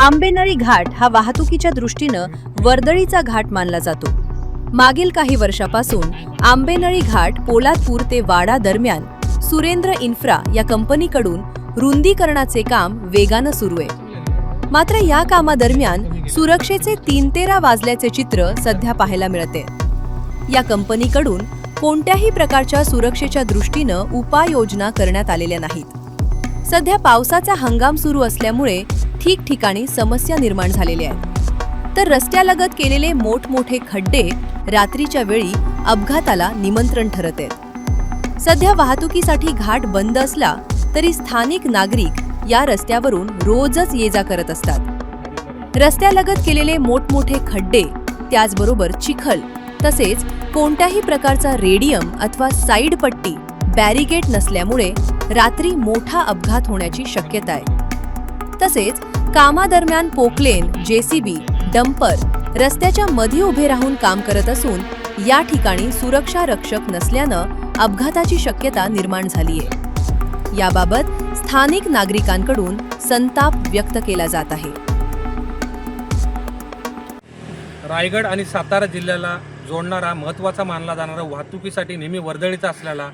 आंबेनळी घाट हा वाहतुकीच्या दृष्टीनं वर्दळीचा घाट मानला जातो। मागील काही वर्षापासून आंबेनळी घाट पोलादपूर ते वाडा दरम्यान सुरेंद्र इन्फ्रा या कंपनीकडून रुंदीकरणाचे काम वेगानं सुरू आहे। मात्र या कामादरम्यान सुरक्षेचे 3-13 वाजल्याचे चित्र सध्या पाहायला मिळते। या कंपनीकडून कोणत्याही प्रकारच्या सुरक्षेच्या दृष्टीनं उपाययोजना करण्यात आलेल्या नाहीत। सध्या पावसाचा हंगाम सुरू असल्यामुळे ठिकठिकाणी समस्या निर्माण झालेल्या आहेत, तर रस्त्यालगत केलेले मोठमोठे खड्डे रात्रीच्या वेळी अपघाताला निमंत्रण ठरत आहेत। सध्या वाहतुकीसाठी घाट बंद असला तरी स्थानिक नागरिक या रस्त्यावरून रोजच ये-जा करत असतात। रस्त्यालगत केलेले मोठमोठे खड्डे, त्याचबरोबर चिखल, तसेच कोणत्याही प्रकारचा रेडियम अथवा साईड पट्टी बॅरिगेट नसल्यामुळे रात्री मोठा अपघात होण्याची शक्यता आहे। तसेच कामादरम्यान पोकलेन, जेसीबी, डंपर रस्त्याच्या मध्ये उभे राहून काम करत असून या ठिकाणी सुरक्षा रक्षक नसल्यानं अपघाताची शक्यता निर्माण झाली आहे। याबाबत स्थानिक नागरिकांकडून संताप व्यक्त केला जात आहे। रायगड आणि सातारा जिल्ह्याला जोडणारा महत्त्वाचा मानला जाणारा वाहतुकीसाठी नेहमी वर्दळीचा असलेला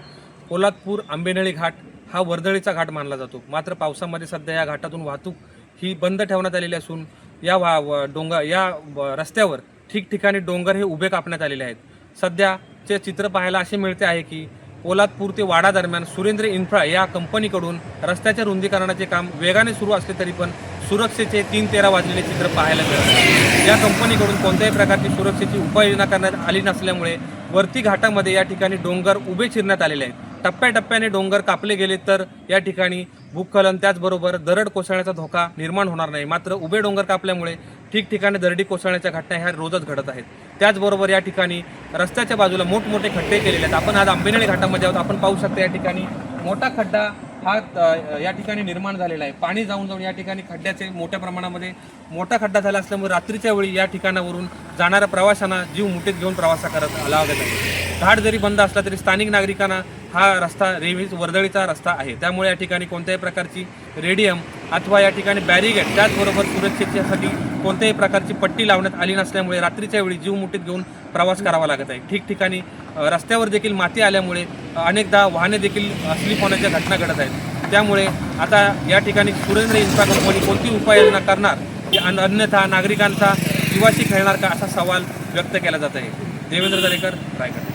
पोलादपूर आंबेनळी घाट हा वर्दळीचा घाट मानला जातो। मात्र पावसामध्ये सध्या या घाटातून वाहतूक ही बंद ठेवण्यात आलेली असून या रस्त्यावर ठिकठिकाणी डोंगर हे उभे कापण्यात आलेले आहेत। सध्याचे चित्र पाहायला असे मिळते आहे की पोलादपूर ते वाडा दरम्यान सुरेंद्र इन्फ्रा या कंपनीकडून रस्त्याच्या रुंदीकरणाचे काम वेगाने सुरू असले तरी पण सुरक्षेचे 3-13 वाजलेले चित्र पाहायला मिळतात। या कंपनीकडून कोणत्याही प्रकारची सुरक्षेची उपाययोजना करण्यात आली नसल्यामुळे वरती घाटामध्ये या ठिकाणी डोंगर उभे चिरण्यात आलेले आहेत। टप्प्याटप्प्याने डोंगर कापले गेले तर या ठिकाणी भूस्खलन त्याचबरोबर दरड कोसळण्याचा धोका निर्माण होणार नाही। मात्र उभे डोंगर कापल्यामुळे ठिकठिकाणी दरडी कोसळण्याच्या घटना ह्या रोजच घडत आहेत। त्याचबरोबर या ठिकाणी रस्त्याच्या बाजूला मोठमोठे खड्डे केलेले आहेत। आपण आज आंबेनळी घाटामध्ये आहोत। आपण पाहू शकता या ठिकाणी मोठा खड्डा हा या ठिकाणी निर्माण झालेला आहे। पाणी जाऊन या ठिकाणी खड्ड्याचे मोठ्या प्रमाणामध्ये मोठा खड्डा झाला असल्यामुळे रात्रीच्या वेळी या ठिकाणावरून जाणाऱ्या प्रवाशांना जीव मुठीत घेऊन प्रवास करत लागत आहे। घाट जरी बंद असला तरी स्थानिक नागरिकांना हा रस्ता रेल्वेचा वर्दळीचा रस्ता आहे, त्यामुळे या ठिकाणी कोणत्याही प्रकारची रेडियम अथवा या ठिकाणी बॅरिगेट त्याचबरोबर सुरक्षेसाठी कोणत्याही प्रकारची पट्टी लावण्यात आली नसल्यामुळे रात्रीच्या वेळी जीव मुठीत घेऊन प्रवास करावा लागत आहे। ठिकठिकाणी रस्त्यावर देखील माती आल्यामुळे अनेकदा वाहने देखील स्लिप होण्याच्या घटना घडत आहेत। त्यामुळे आता या ठिकाणी सुरेंद्र इन्फ्रा कंपनी कोणती उपाययोजना करणार की अन्यथा नागरिकांचा जीवाशी खेळणार का असा सवाल व्यक्त केला जात आहे। देवेंद्र दरेकर, रायगड।